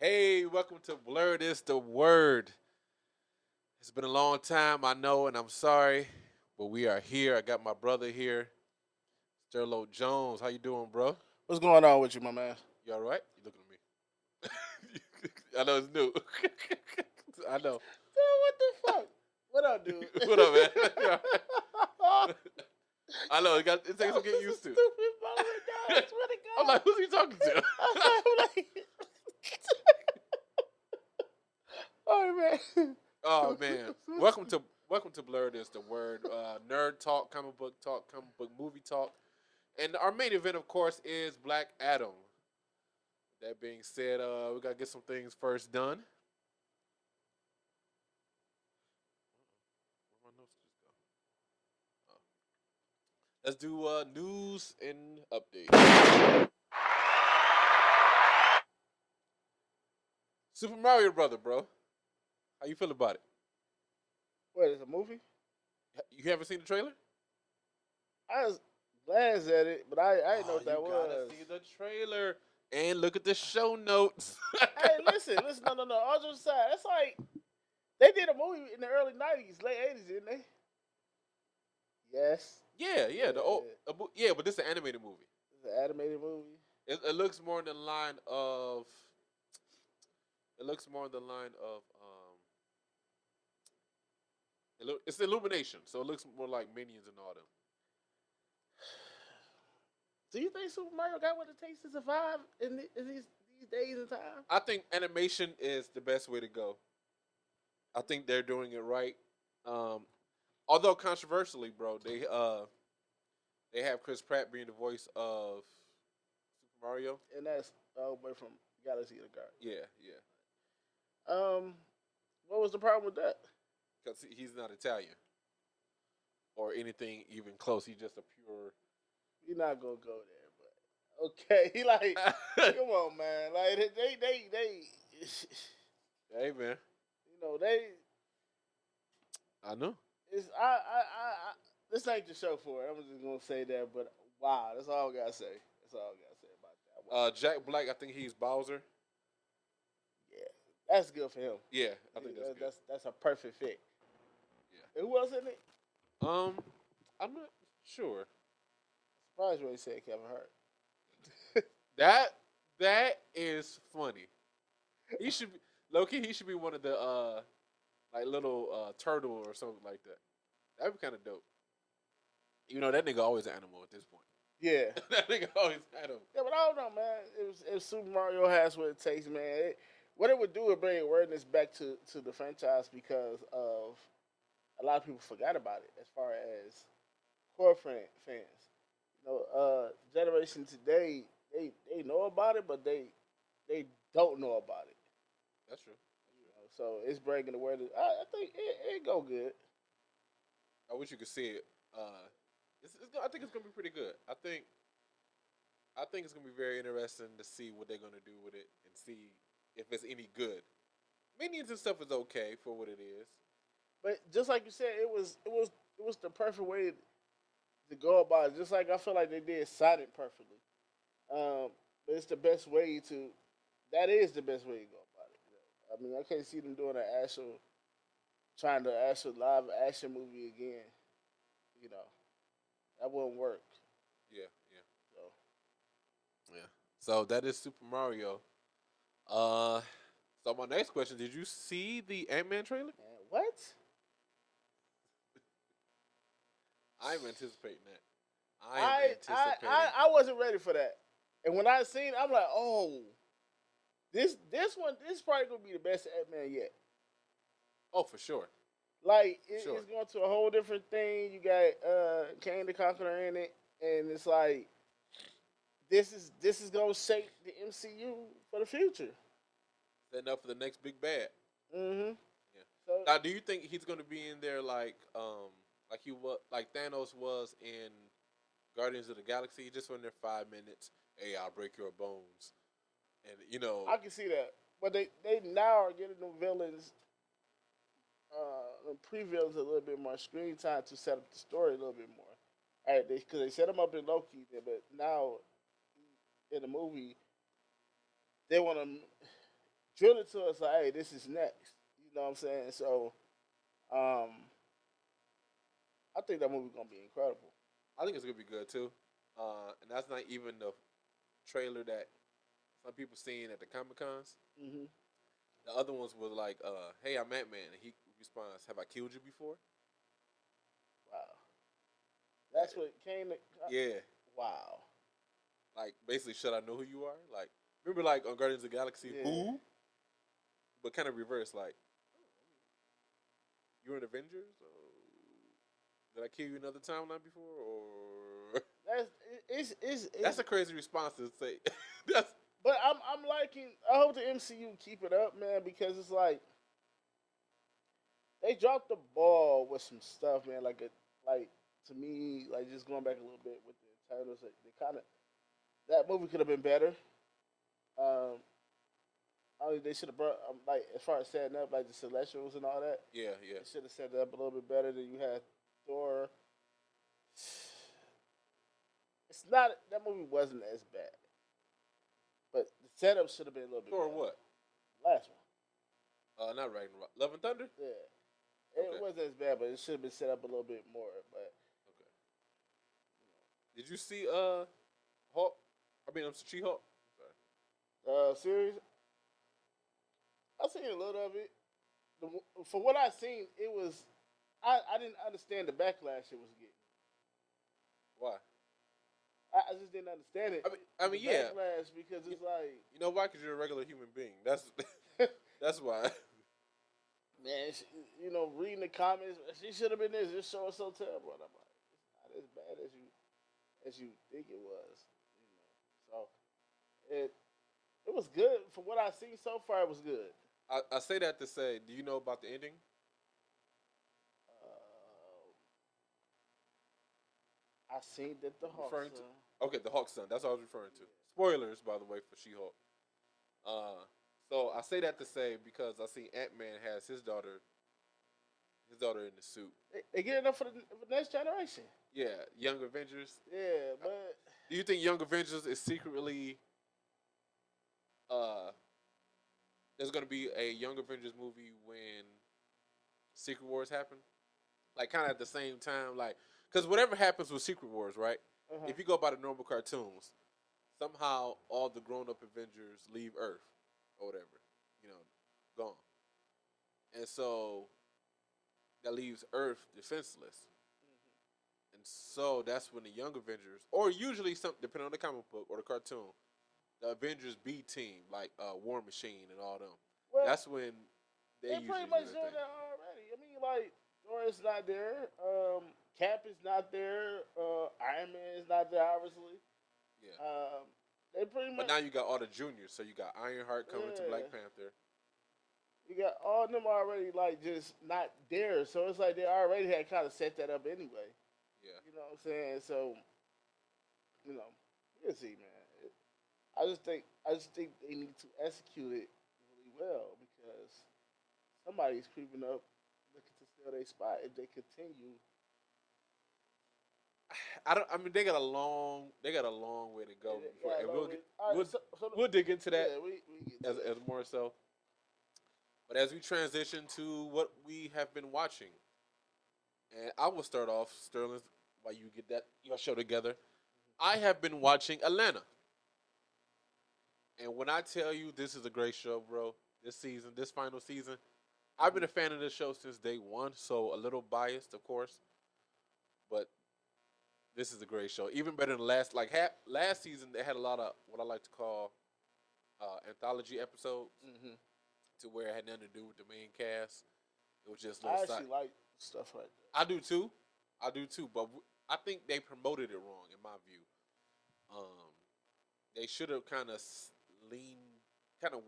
Hey, welcome to BLRD the Word. It's been a long time, I know, and I'm sorry, but we are here. I got my brother here, STERLO Jones. How you doing, bro? What's going on with you, my man? You all right? You looking at me? I know it's new. I know. Dude, what the fuck? What up, dude? What up, man? You all right? I know it takes some getting This is used to. stupid moment, dog. I swear to I'm God. like, who's he talking to? I'm like, all right, man. Oh man, welcome to BLRD the Word. Nerd talk, comic book movie talk. And our main event, of course, is Black Adam. That being said, we gotta get some things first done. Where my notes just go? Let's do news and updates. Super Mario Brother, bro. How you feel about it? What is a movie? You haven't seen the trailer? I was glanced at it, but I didn't know Oh, what you that gotta was. see the trailer and look at the show notes. Hey, listen. No. All jokes aside, that's like they did a movie in the early '90s, late '80s, didn't they? Yes. yeah, the old, yeah, but this is an animated movie. It's an animated movie. It looks more in the line of. It looks more in the line of. It's Illumination, so it looks more like Minions and all them. Do you think Super Mario got what it takes to survive in these days and time? I think animation is the best way to go. I think they're doing it right. Um, Although controversially, bro, they have Chris Pratt being the voice of Super Mario. And that's all the way from Galaxy of the Guard. Yeah, yeah, What was the problem with that? because he's not Italian or anything even close. He's just a pure. You're not gonna go there, but okay. He like, come on, man. Like they Hey man, you know, they. I know. It's this ain't the show for it. I'm just gonna say that, but wow, that's all I gotta say. That's all I gotta say about that. Wow. Jack Black, I think he's Bowser. Yeah, that's good for him. Yeah, I think that's good. That's a perfect fit. Yeah. And who else in it? I'm not sure. Surprised when he said Kevin Hart. That that is funny. He should be low key. He should be one of the like little turtle or something like that. That'd be kind of dope. You know that nigga always an animal at this point. Yeah. That nigga always an animal. Yeah, but I don't know, man. If Super Mario has what it takes, man, what it would do would bring awareness back to the franchise because of a lot of people forgot about it as far as core fans. Generation today, they know about it, but they don't know about it. That's true. So it's bringing awareness. I think it go good. I wish you could see it. I think it's gonna be pretty good. I think it's gonna be very interesting to see what they're gonna do with it and see if it's any good. Minions and stuff is okay for what it is. But just like you said, it was the perfect way to go about it. Just like I feel like they did Sonic perfectly. But it's the best way to. That is the best way to go about it. I mean, I can't see them doing trying to actual live action movie again. You know, that wouldn't work. Yeah, yeah, So, yeah. So that is Super Mario. Uh, so my next question: did you see the Ant-Man trailer? man, what? I'm anticipating that. I am I I anticipating. I, I wasn't ready for that. And when I seen it, I'm like, oh, this probably gonna be the best Ant Man yet. Oh, for sure. Like Sure. it's going to a whole different thing. You got Kane the Conqueror in it, and it's like this is gonna shape the MCU for the future. Setting up for the next big bad. Mm-hmm. Yeah. So Now, do you think he's going to be in there like he was like Thanos was in Guardians of the Galaxy? Just in there 5 minutes. Hey, I'll break your bones, and I can see that, but they now are getting the villains, the pre-villains a little bit more screen time to set up the story a little bit more. All right, because they set them up in Loki, but now in the movie they want to drill it to us like, hey, this is next. You know what I'm saying? So, um, I think that movie's gonna be incredible. I think it's gonna be good too. And that's not even the trailer that some people seen at the Comic Cons. Hmm. The other ones were like, "Hey, I'm Ant Man," and he responds, "Have I killed you before?" Wow, that's what came. To, Yeah, wow. like basically, should I know who you are? Like, remember like on Guardians of the Galaxy, Yeah. who? But kind of reverse, like, you're an Avengers. Did I kill you another timeline before? Or That's that's a crazy response to say. That's But I'm liking. I hope the MCU keep it up, man, because it's like they dropped the ball with some stuff, man. Like to me, like just going back a little bit with the Eternals, like, they kind of that movie could have been better. Um, they should have brought like as far as setting up like the Celestials and all that. yeah, yeah. They should have set it up a little bit better than you had Thor. It's not that movie wasn't as bad, but the setup should have been a little bit Or better. what? Last one. Not Ragnarok. Love and Thunder. Yeah. Okay. It wasn't as bad, but it should have been set up a little bit more. But Okay. Did you see Hulk? I mean, I'm She Hulk. Sorry. series, I seen a little of it. For what I seen, it was I didn't understand the backlash it was getting. Why? I just didn't understand it. I mean, yeah. Backlash because it's like, You know why? Because you're a regular human being. That's that's why. man, reading the comments, she should have been this. This show is so terrible. And I'm like, it's not as bad as you think it was. So it was good. From what I've seen so far, it was good. I say that to say, do you know about the ending? I seen that the Hawks. Referring to okay, the Hawk son. That's what I was referring to. Spoilers, by the way, for She Hulk. So I say that to say because I see Ant Man has his daughter in the suit. They getting up for the next generation. Yeah, Young Avengers. Yeah, but Do you think Young Avengers is secretly there's gonna be a Young Avengers movie when Secret Wars happen? Like kind of at the same time, like because whatever happens with Secret Wars, right? If you go by the normal cartoons, somehow all the grown-up Avengers leave Earth or whatever, you know, gone, and so that leaves Earth defenseless. And so that's when the Young Avengers, or usually some, depending on the comic book or the cartoon, the Avengers B team, like War Machine and all them. well, That's when they they're usually pretty much do doing their that thing. already. I mean, like Dora's not there. Cap is not there. Iron Man is not there, obviously. Yeah. They pretty But much. now you got all the juniors, so you got Ironheart coming to Black Yeah. Panther. You got all of them already like just not there, so it's like they already had kind of set that up anyway. Yeah. You know what I'm saying? So, we'll see, man. I just think they need to execute it really well because somebody's creeping up, looking to steal their spot if they continue. I don't. I mean, they got a long way to go before, and All we'll right, so we'll dig into that yeah, we get to as more so. But as we transition to what we have been watching, and I will start off, Sterling, while you get that your show together. I have been watching Atlanta, and when I tell you this is a great show, bro, this season, this final season, I've been a fan of this show since day one, so a little biased, of course, but this is a great show. Even better than last season. They had a lot of what I like to call anthology episodes, to where it had nothing to do with the main cast. It was just I little actually like stuff like that. I do too. But I think they promoted it wrong, in my view. They should have kind of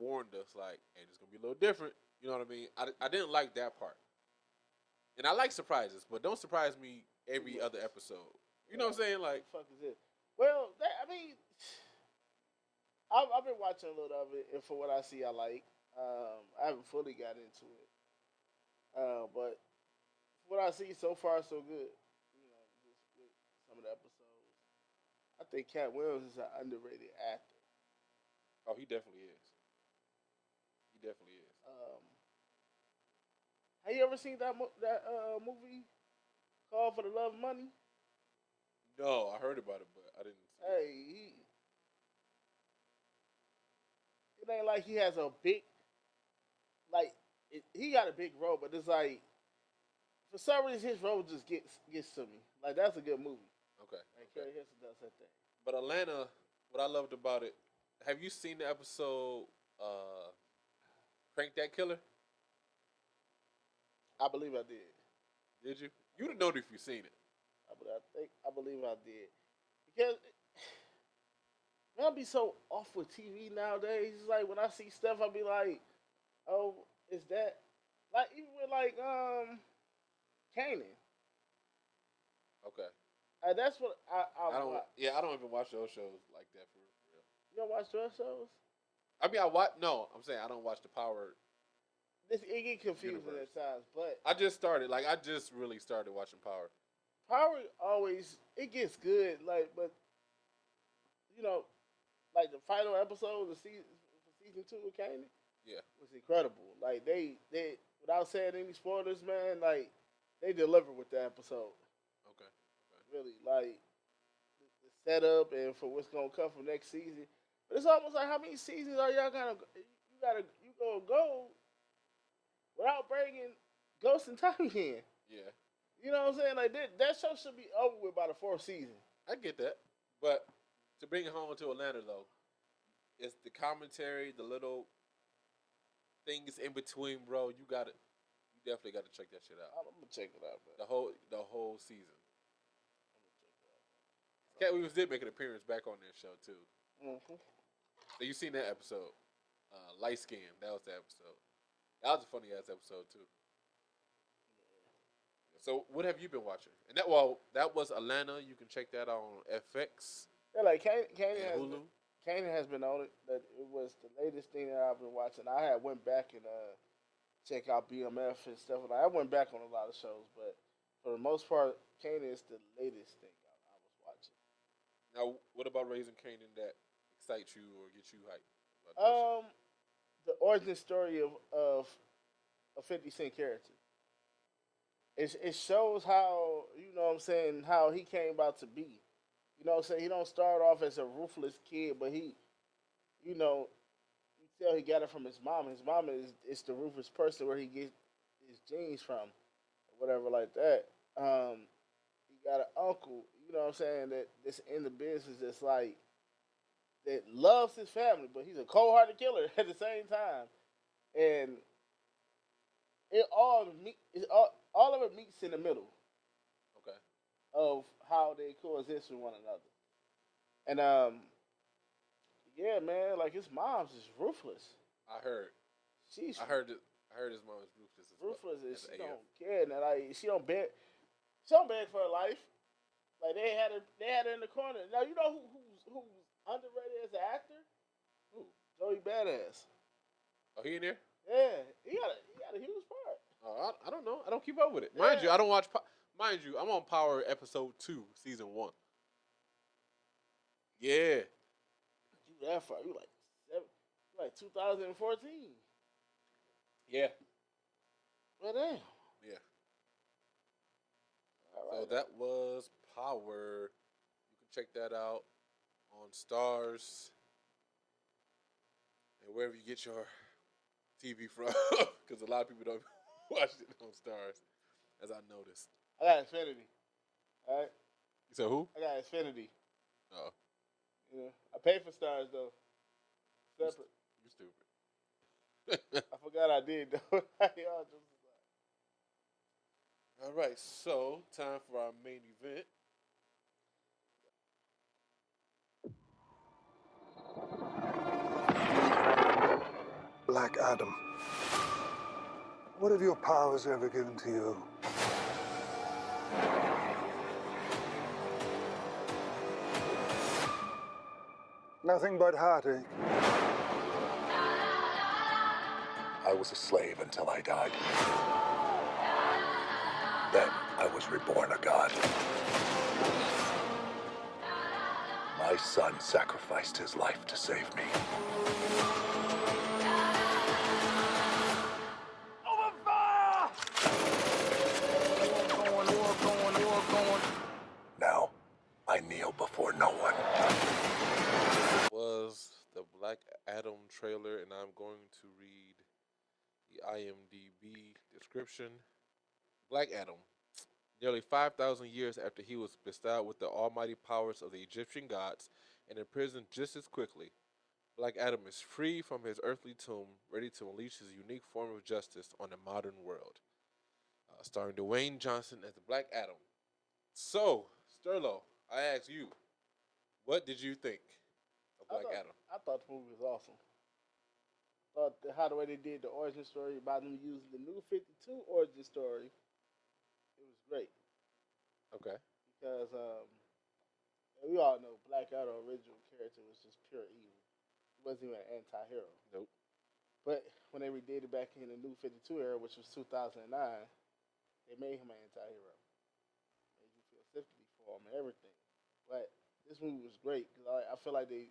warned us, like, "Hey, it's gonna be a little different." You know what I mean? I didn't like that part, and I like surprises, but don't surprise me every other episode. You know what I'm saying? Like, what the fuck is it? Well, I mean, I've been watching a little of it, and for what I see, I like. I haven't fully got into it, but what I see so far, so good. Just with some of the episodes, I think Cat Williams is an underrated actor. oh, he definitely is. definitely is. Have you ever seen that movie called For the Love of Money? No, I heard about it, but I didn't see it. Hey, it ain't like he has a big like he got a big role, but it's like for some reason his role just gets to me. Like that's a good movie. Okay. And Okay. Carrie Hilson does that thing. But Atlanta, what I loved about it, have you seen the episode Crank That Killer? I believe I did. Did you? You'd have known if you seen it. I believe I did because man, I be so off with TV nowadays. It's like when I see stuff, I be like, "Oh, is that like even with like Kanan?" Okay. That's what I don't. watch. Yeah, I don't even watch those shows like that for real. You don't watch those shows? I mean, I watch. No, I'm saying I don't watch the Power. It get confusing Universe. at times, but I just started. Like, I just really started watching Power. Power always it gets good. Like, but you know, like the final episode of season 2 of Kanan Yeah. was incredible. Like they without saying any spoilers, man, like they delivered with that episode. Okay. Really, like the setup and for what's gonna come from next season. But it's almost like how many seasons are y'all gonna go without bringing Ghost and Tommy in? Yeah. You know what I'm saying? Like that show should be over with by the 4th season. I get that, but to bring it home to Atlanta though, it's the commentary, the little things in between, bro. You definitely got to check that shit out. I'm gonna check it out, man. The whole season. Cat Williams did make an appearance back on that show too. Mm-hmm. So you seen that episode? Light Skin. That was the episode. That was a funny ass episode too. So what have you been watching? And that was Atlanta. You can check that out on FX. Yeah, like Hulu. Kanan has been on it. That it was the latest thing that I've been watching. I had went back and check out BMF and stuff. Like I went back on a lot of shows, but for the most part, Kanan is the latest thing I was watching. Now, what about Raising Kanan that excites you or gets you hyped? The origin story of a 50 Cent character. It shows how, you know what I'm saying, how he came about to be. You know what I'm saying? He don't start off as a ruthless kid, but he, you know, you tell he got it from his mom. His mom is the ruthless person where he gets his genes from, or whatever like that. He got an uncle, you know what I'm saying, that's in the business that's like, that loves his family, but he's a cold-hearted killer at the same time. And all of it meets in the middle. Okay. Of how they coexist with one another. And yeah, man, like his mom's is ruthless. I heard his mom is ruthless. Ruthless, and she AF. don't care. And like she don't beg for her life. Like they had her in the corner. Now you know who's underrated as an actor? Who? Joey Badass. Oh, he in there? Yeah, he got a huge part. Oh, I don't know. I don't keep up with it. Yeah. Mind you, I don't watch. Mind you, I'm on Power episode 2, season 1. Yeah. You that far? You like 2014. Yeah. Well, damn. Yeah. All right. So that was Power. You can check that out on Stars and wherever you get your TV from, because a lot of people don't watch it on Stars, as I noticed. I got Xfinity. All right. You said who? I got Xfinity. Oh. Yeah. I pay for Stars though. Separate. You stupid. I forgot I did though. Y'all just All right, so time for our main event. Black Adam, what have your powers ever given to you? Nothing but heartache. I was a slave until I died. Then I was reborn a god. My son sacrificed his life to save me. trailer, and I'm going to read the IMDb description. Black Adam. Nearly 5,000 years after he was bestowed with the almighty powers of the Egyptian gods and imprisoned just as quickly, Black Adam is free from his earthly tomb, ready to unleash his unique form of justice on the modern world. Starring Dwanye Johnson as the Black Adam. So, Sterlo, I ask you, what did you think of Black Adam? I thought the movie was awesome. Thought how the way they did the origin story by them using the new 52 origin story, it was great. Okay. Because we all know Black Adam original character was just pure evil. He wasn't even an anti-hero. Nope. But when they redid it back in the new 52 era, which was 2009, they made him an anti-hero. Made you feel sympathy for him and everything. But this movie was great because I feel like they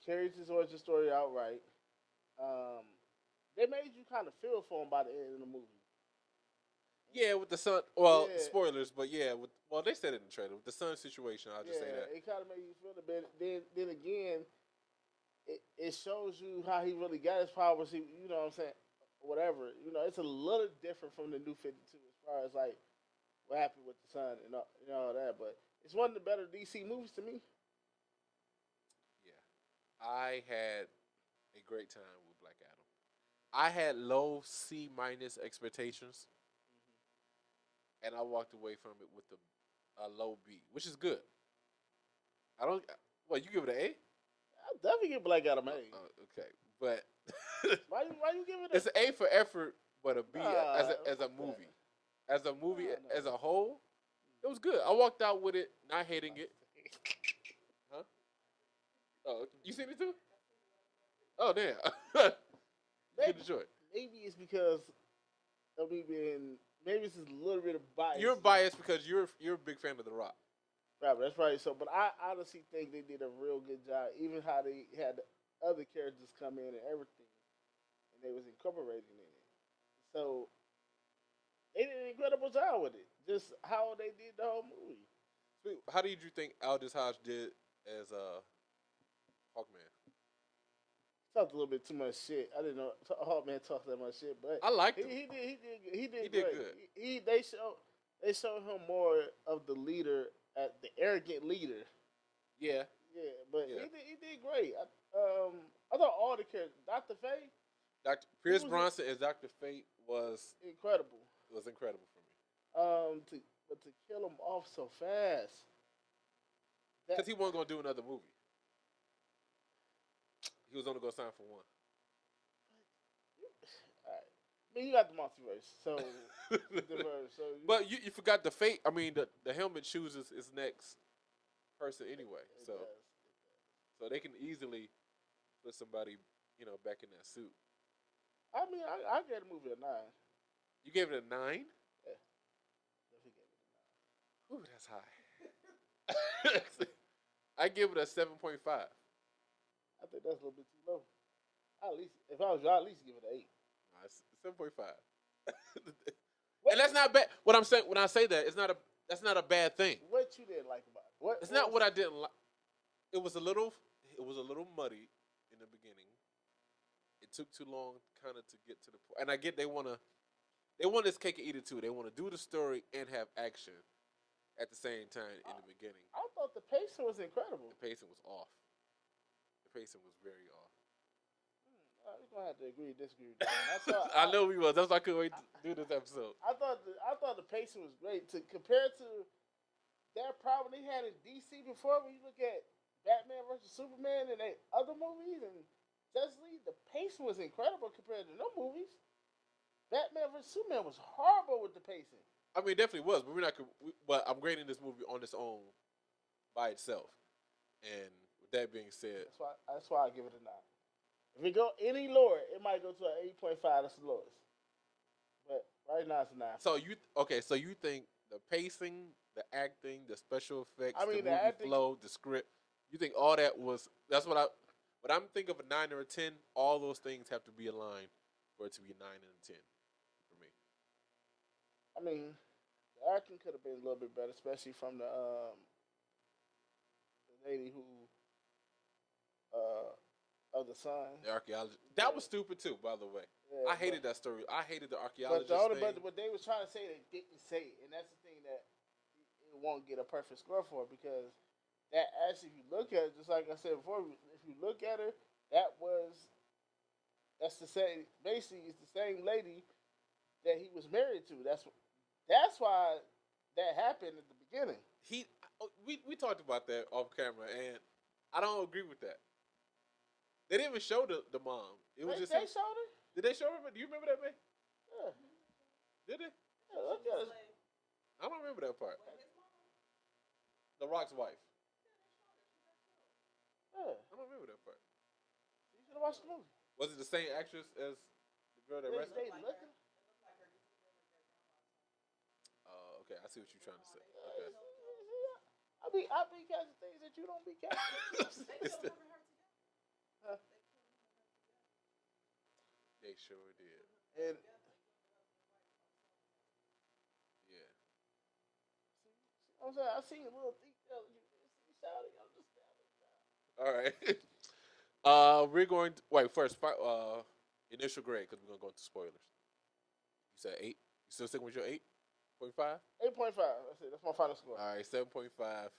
carried his origin story out right. They made you kind of feel for him by the end of the movie. Yeah, with the son. Well, Yeah. spoilers, but yeah. They said it in the trailer. With the son situation, I'll just say that. It kind of made you feel a bit. Then again, it shows you how he really got his powers. You know what I'm saying? Whatever. You know, it's a little different from the new 52 as far as like what happened with the son and all that. But it's one of the better DC movies to me. Yeah, I had a great time with Black Adam. I had low C minus expectations, and I walked away from it with a low B, which is good. I don't. What, you give it an A? I'll definitely give Black Adam an A. Okay, but Why you give it it's an A for effort, but a B as a fuck movie. As a movie, No. as a whole, it was good. I walked out with it, not hating it. Huh? Oh, you seen it too? Oh, damn. You enjoy it. Maybe it's because of me being. Maybe it's just a little bit of bias. You're biased because you're a big fan of The Rock. Right, that's right. So, but I honestly think they did a real good job. Even how they had the other characters come in and everything, and they was incorporating in it. So they did an incredible job with it. Just how they did the whole movie. How did you think Aldous Hodge did as Hawkman? Talked a little bit too much shit. I didn't know Hawkman talked that much shit, but I liked him. He did He did great. good. They showed him more of the leader, the arrogant leader. Yeah. Yeah, but Yeah. he did great. I thought all the characters, Dr. Faye, Dr. Pierce was Bronson as Dr. Fate was incredible. incredible for me. To kill him off so fast. Because he wasn't going to do another movie. He was only going to sign for one. All right. I mean, you got the multiverse, so But you forgot the Fate. I mean, the helmet chooses its next person anyway. It So does. so they can easily put somebody, back in that suit. I mean, I gave the movie a 9. You gave it a 9? Yeah. Definitely gave it a 9. Ooh, that's high. I give it a 7.5. I think that's a little bit too low. If I was you, I'd at least give it an 8. Nah, it's 7.5. And that's not bad. What I'm saying when I say that, that's not a bad thing. What you didn't like about it? It's not what I didn't like. It was a little muddy in the beginning. It took too long kind of to get to the point. And I get they want this cake and eat it too. They want to do the story and have action at the same time in the beginning. I thought the pacing was incredible. The pacing was off. The pacing was very off. We're gonna have to agree to disagree with that. I know we was. That's why I couldn't wait to do this episode. I thought the pacing was great compared to that problem they had in DC before. When you look at Batman versus Superman and they other movies and Justice League, the pacing was incredible compared to no movies. Batman vs Superman was horrible with the pacing. I mean, it definitely was, but but I'm grading this movie on its own, by itself. And with that being said, That's why I give it a 9. If it go any lower, it might go to an 8.5. That's the lowest. But right now it's a 9. So you think the pacing, the acting, the special effects, the movie acting, flow, the script, you think all that was? That's what I'm thinking of a 9 or a 10. All those things have to be aligned for it to be a 9 and a 10 for me. I mean, the acting could have been a little bit better, especially from the lady who of the son. The archaeologist. That was stupid too, by the way. Yeah, I hated that story. I hated the But archaeologist thing. but they was trying to say they didn't say it, and that's the thing that it won't get a perfect score for because that actually, if you look at it, just like I said before, if you look at her, that's the same. Basically, it's the same lady that he was married to. That's why that happened at the beginning. We talked about that off camera, and I don't agree with that. They didn't even show the mom. It was They just showed her. Did they show her? Do you remember that, man? Yeah. Did they? Yeah, look at it. I don't remember that part. The Rock's wife. Yeah. I don't remember that part. You should have watched the movie. Was it the same actress as the girl that wrestled? Looking. Oh, okay. I see what you're trying to say. Okay. I be catching things that you don't be catching. They sure did. And Yeah. I'm saying I seen little details you didn't see shouting. I'm just All right. We're going to wait first. Initial grade because we're gonna go into spoilers. You said 8. You still sticking with your 8.5? 8.5. That's it. That's my final score. All right, 7.5.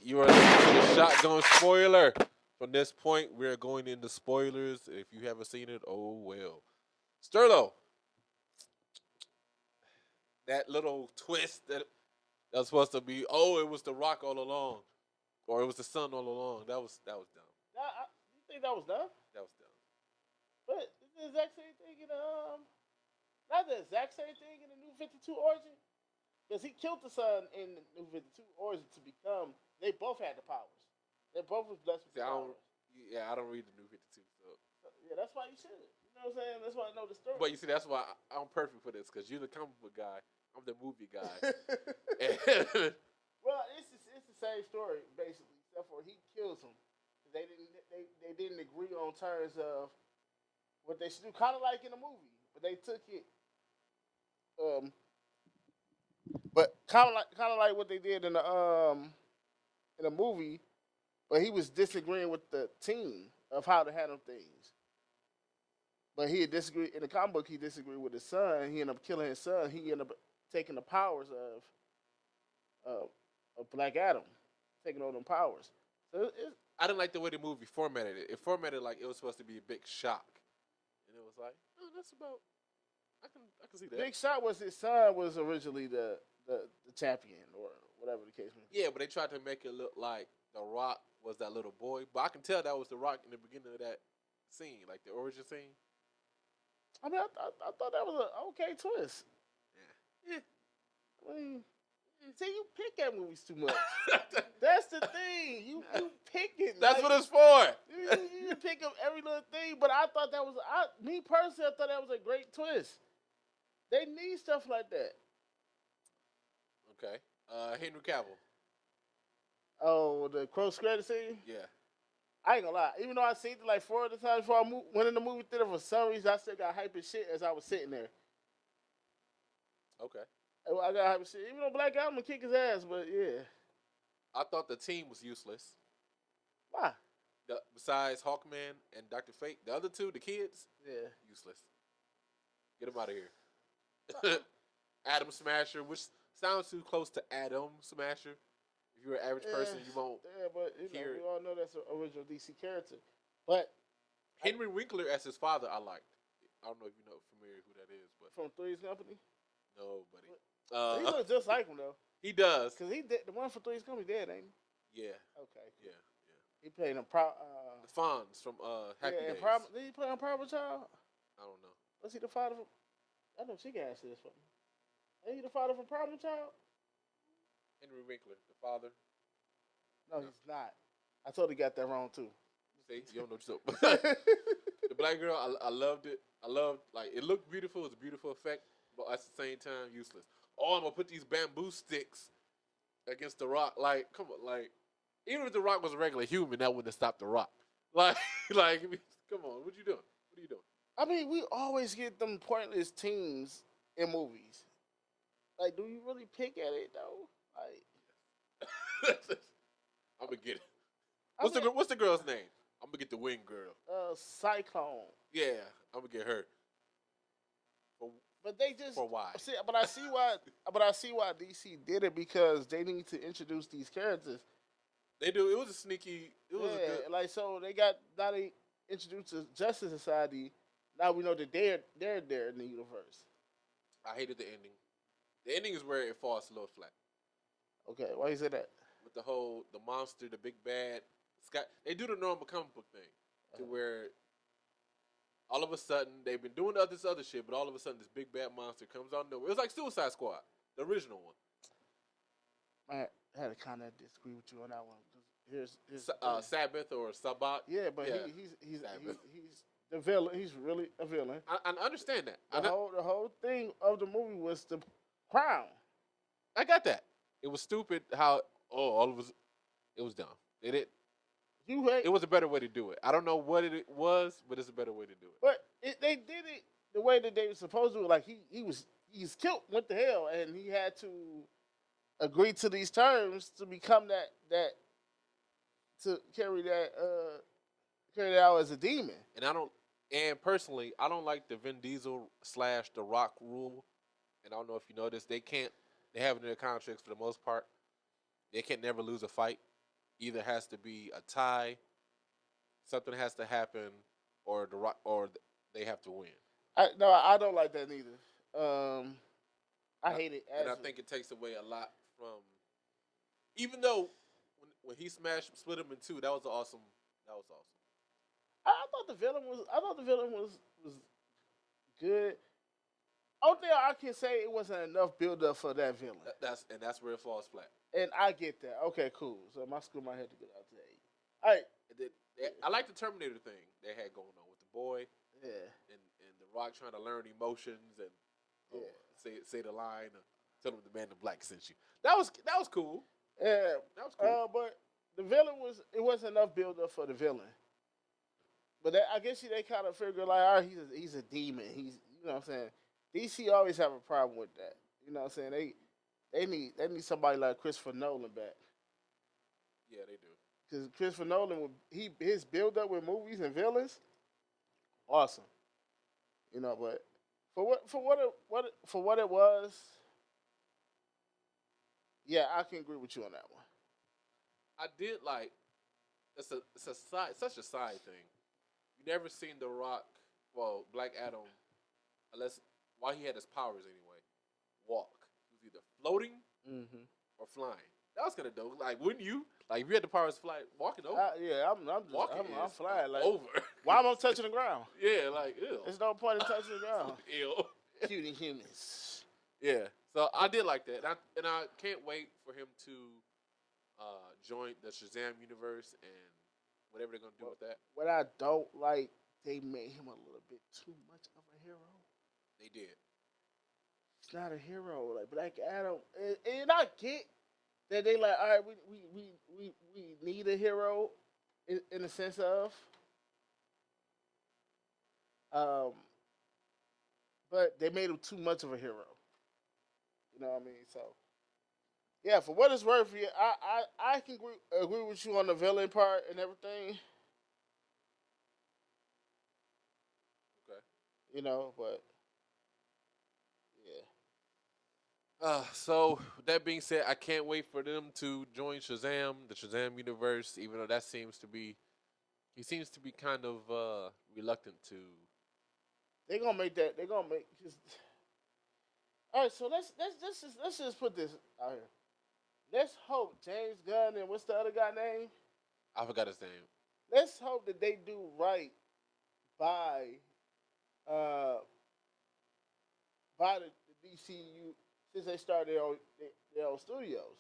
You are the shotgun spoiler. From this point, we're going into spoilers. If you haven't seen it, oh well. Sterlo, that little twist that was supposed to be, oh, it was the Rock all along, or it was the Sun all along. That was dumb. You think that was dumb? That was dumb. But it's the exact same thing in not the exact same thing in the New 52 origin, because he killed the son in the New 52 origin to become. They both had the powers. They both was blessed with the powers. I don't read the New 52, so. Yeah, that's why you should. You know what I'm saying? That's why I know the story. But you see, that's why I'm perfect for this, because you're the comic book guy. I'm the movie guy. Well, it's the same story basically, except for he kills him. They didn't agree on terms of what they should do, kind of like in the movie, but they took it. But kind of like what they did in the movie, but he was disagreeing with the team of how to handle things. But he had disagreed in the comic book. He disagreed with his son. He ended up killing his son. He ended up taking the powers of Black Adam, taking all them powers. So I didn't like the way the movie formatted it. It formatted like it was supposed to be a big shock, and it was like, oh, that's about. I can see that. Big Shot was his son was originally the champion or whatever the case may be. Yeah, but they tried to make it look like The Rock was that little boy, but I can tell that was The Rock in the beginning of that scene, like the origin scene. I mean, I thought that was an okay twist. Yeah. I mean, see, you pick at movies too much. That's the thing. You pick it. That's what it's for. You pick up every little thing, but I thought that was me personally. I thought that was a great twist. They need stuff like that. Okay. Henry Cavill. Oh, the Crow credit scene? Yeah. I ain't gonna lie. Even though I seen it like 4 other times before I went in the movie theater, for some reason I still got hype as shit as I was sitting there. Okay. I got hype as shit. Even though Black Adam would kick his ass, but yeah. I thought the team was useless. Why? Besides Hawkman and Dr. Fate, the other two, the kids, Yeah. useless. Get them out of here. Adam Smasher, which sounds too close to Adam Smasher. If you're an average person, you won't. Yeah, but hear we it. all know that's an original DC character. But Henry Winkler as his father, I liked. I don't know if you know familiar who that is, but from Three's Company, no, buddy. he looks just like him though. He does. Cause he did the one from Three's Company dead, ain't he? Yeah. Okay. Yeah. He played in The Fonz from Happy Days. did he play on Problem Child? I don't know. Was he the father from? I know she can answer this for me. Ain't he the father from Problem Child? Henry Winkler, the father. No, he's not. I totally got that wrong too. See, you don't know what you're talking. The black girl, I loved it. I loved, like, it looked beautiful. It was a beautiful effect, but at the same time, useless. Oh, I'm going to put these bamboo sticks against The Rock. Like, come on, like, even if The Rock was a regular human, that wouldn't have stopped The Rock. Like, come on, what you doing? What are you doing? I mean, we always get them pointless teams in movies. Like, do you really pick at it though? Like, I'm going to get it. What's the girl's name? I'm gonna get the wing girl. Cyclone. Yeah, I'm gonna get her. But they just For why? see, but I see why. But I see why DC did it because they need to introduce these characters. They do. It was a sneaky. It was a good. like so they got now they introduced to Justice Society. Now we know that they're there in the universe. I hated the ending. The ending is where it falls a little flat. Okay, why you say that? With the monster, the big bad Scott. They do the normal comic book thing to where all of a sudden they've been doing this other shit, but all of a sudden this big bad monster comes out of nowhere. It was like Suicide Squad, the original one. I had to kind of disagree with you on that one. Here's Sabbath or Sabbath. Yeah, but he's the villain. He's really a villain. I understand that. The whole thing of the movie was the crown. I got that. It was stupid how all of us. It was dumb. It was a better way to do it. I don't know what it was, but it's a better way to do it. But they did it the way that they were supposed to. Like he's killed, went to hell, and he had to agree to these terms to become that to carry that out as a demon. And personally, I don't like the Vin Diesel / The Rock rule. And I don't know if you know this. They have it in their contracts for the most part. They can never lose a fight. Either has to be a tie, something has to happen, or they have to win. I don't like that neither. I hate it. And I think it takes away a lot from. Even though when he split him in two, that was awesome. I thought the villain was good. Only thing I can say, it wasn't enough build up for that villain. That's where it falls flat. And I get that. Okay, cool. So my school might have to get out today. All right. I like the Terminator thing they had going on with the boy. Yeah. And the Rock trying to learn emotions and say the line, tell him the man in black sent you. That was cool. Yeah. That was cool. But the villain wasn't enough build up for the villain. But I guess they kind of figured like, all right, he's a demon. He's, you know what I'm saying. DC always have a problem with that. You know what I'm saying. They need somebody like Christopher Nolan back. Yeah, they do. Because Christopher Nolan, his build up with movies and villains, awesome. You know, but for what it was, yeah, I can agree with you on that one. I did like it's such a side thing. You never seen The Rock, Black Adam, while he had his powers anyway, walk. He was either floating or flying. That was kind of dope. Like, wouldn't you? Like, if you had the powers to fly, walking over. I'm flying. Like, over. Why am I touching the ground? Yeah, like, ew. There's no point in touching the ground. Ew. Cutie humans. Yeah. So I did like that, and I can't wait for him to join the Shazam universe and whatever they're gonna do with that. What I don't like, they made him a little bit too much of a hero. They did. He's not a hero like Black Adam, and I get that they like, all right, we need a hero in the sense of, but they made him too much of a hero. You know what I mean? So, yeah, for what it's worth, yeah, I can agree with you on the villain part and everything. Okay. You know, but yeah. So with that being said, I can't wait for them to join Shazam, the Shazam universe. Even though he seems to be kind of reluctant to. They're gonna make that. They're gonna make. All right, so let's just put this out here. Let's hope James Gunn and what's the other guy name? I forgot his name. Let's hope that they do right by the DCU since they started their own studios.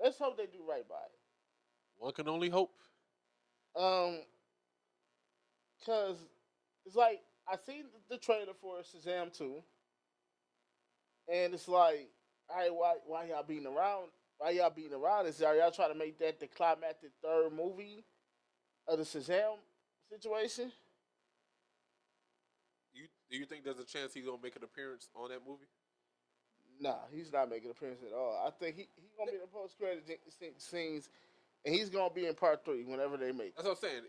Let's hope they do right by it. One can only hope. Cause it's like I seen the trailer for Shazam 2. And it's like, all right, why y'all beating around? Why y'all beating around? Are y'all trying to make that the climactic third movie of the Shazam situation? Do you think there's a chance he's gonna make an appearance on that movie? Nah, he's not making an appearance at all. I think he's gonna be in the post-credit scenes, and he's gonna be in part 3 whenever they make it. That's what I'm saying.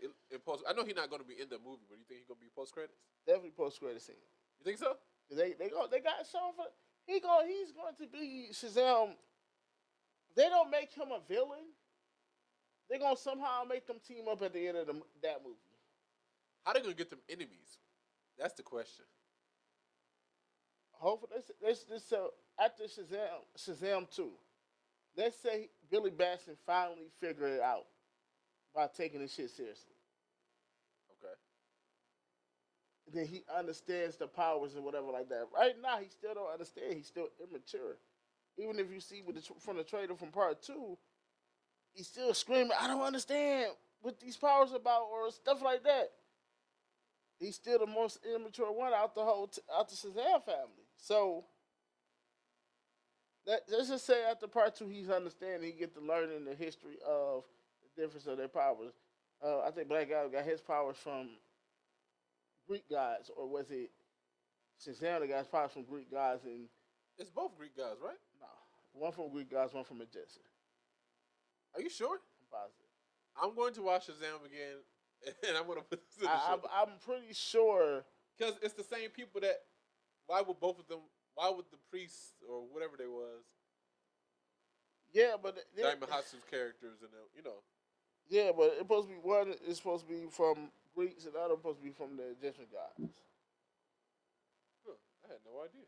I know he's not going to be in the movie, but you think he's going to be post credits? Definitely post credit scene. You think so? They got shown for he's going to be Shazam. They don't make him a villain. They're gonna somehow make them team up at the end of that movie. How they going to get them enemies? That's the question. Hopefully, so after Shazam 2, let's say Billy Batson finally figured it out by taking this shit seriously. Okay. Then he understands the powers and whatever like that. Right now, he still don't understand. He's still immature. Even if you see from the trailer from part 2, he's still screaming, "I don't understand what these powers about," or stuff like that. He's still the most immature one out the Shazam family. So let's just say after part 2, he's understanding. He get to learning the history of the difference of their powers. I think Black Adam got his powers from Greek gods, or was it Shazam that got his powers from Greek gods? And It's both Greek guys, right? no, one from Greek gods, one from Egyptian. Are you sure? I'm positive. I'm going to watch Shazam again, and I'm going to put this in the show. I'm pretty sure. Because it's the same people that. Why would both of them? Why would the priests or whatever they was? Yeah, but Diamond Hasu's characters and you know. Yeah, but it's supposed to be one is supposed to be from Greeks and the other supposed to be from the Egyptian gods. Huh, I had no idea.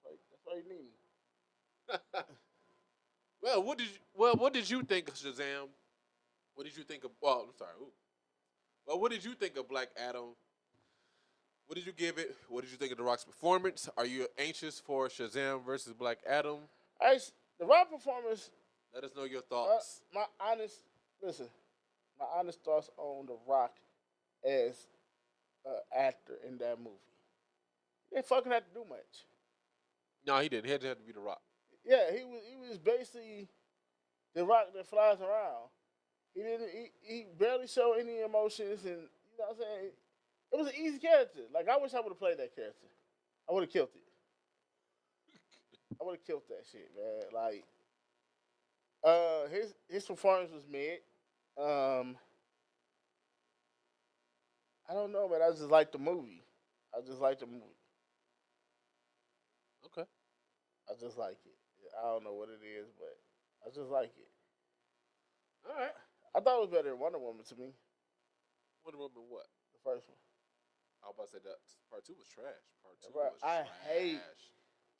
That's why you need me. Well, what did you think of Shazam? What did you think of? Well, I'm sorry. Ooh. Well, what did you think of Black Adam? What did you give it? What did you think of The Rock's performance? Are you anxious for Shazam versus Black Adam? The Rock performance. Let us know your thoughts. My honest thoughts on The Rock as an actor in that movie. He didn't fucking have to do much. No, he didn't. He had to be The Rock. Yeah, he was basically the Rock that flies around. He barely showed any emotions, and you know what I'm saying. It was an easy character. Like, I wish I would have played that character. I would have killed it. I would have killed that shit, man. Like, his performance was mid. I don't know, man. I just like the movie. Okay. I just like it. I don't know what it is, but I just like it. All right. I thought it was better than Wonder Woman to me. Wonder Woman what? The first one. I was about to say that part 2 was trash. Part 2 Right. was trash. I hate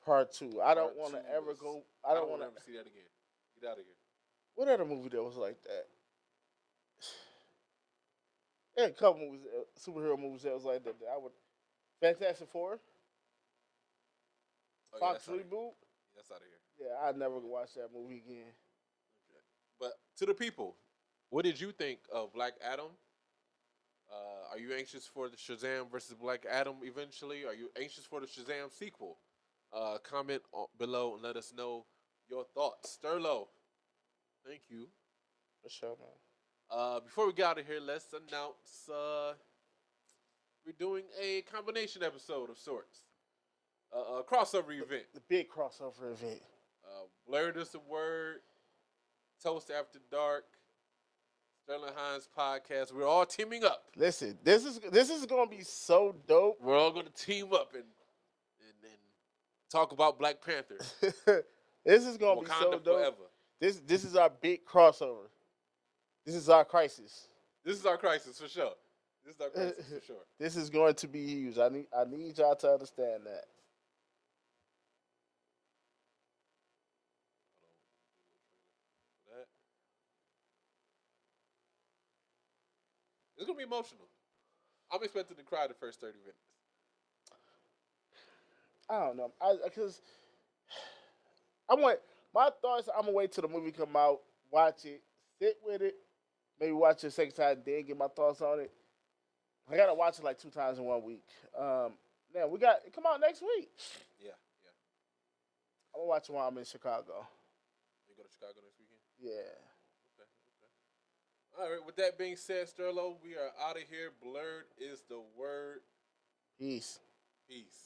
part 2. I don't Part want to 2 ever was- go. I don't want to ever see that again. Get out of here. What other movie that was like that? There are a couple movies, superhero movies that was like that. Fantastic Four, Oh, Fox that's outta here. reboot. That's out of here. Yeah, I'd never watch that movie again. Okay. But to the people, what did you think of Black Adam? Are you anxious for the Shazam versus Black Adam eventually? Are you anxious for the Shazam sequel? Comment below and let us know your thoughts. Sterlo, thank you. For sure, man. Before we get out of here, let's announce we're doing a combination episode of sorts. A crossover event. The big crossover event. Blurred is the word. Toast After Dark. Sterling Hines podcast. We're all teaming up. Listen, this is gonna be so dope. We're all going to team up and talk about Black Panther. This is gonna be Wakanda so dope. forever. This is our big crossover. This is our crisis. This is our crisis for sure. This is our crisis for sure. This is going to be huge. I need y'all to understand that. It's gonna be emotional. I'm expecting to cry the first 30 minutes. I don't know. Because I want my thoughts. I'm gonna wait till the movie come out, watch it, sit with it, maybe watch it a second time, then get my thoughts on it. I gotta watch it like 2 times in 1 week. Now we got it come out next week. Yeah. I'm gonna watch it while I'm in Chicago. You go to Chicago next weekend? Yeah. Okay. All right. With that being said, Sterlo, we are out of here. Blurred is the word. Peace. Peace.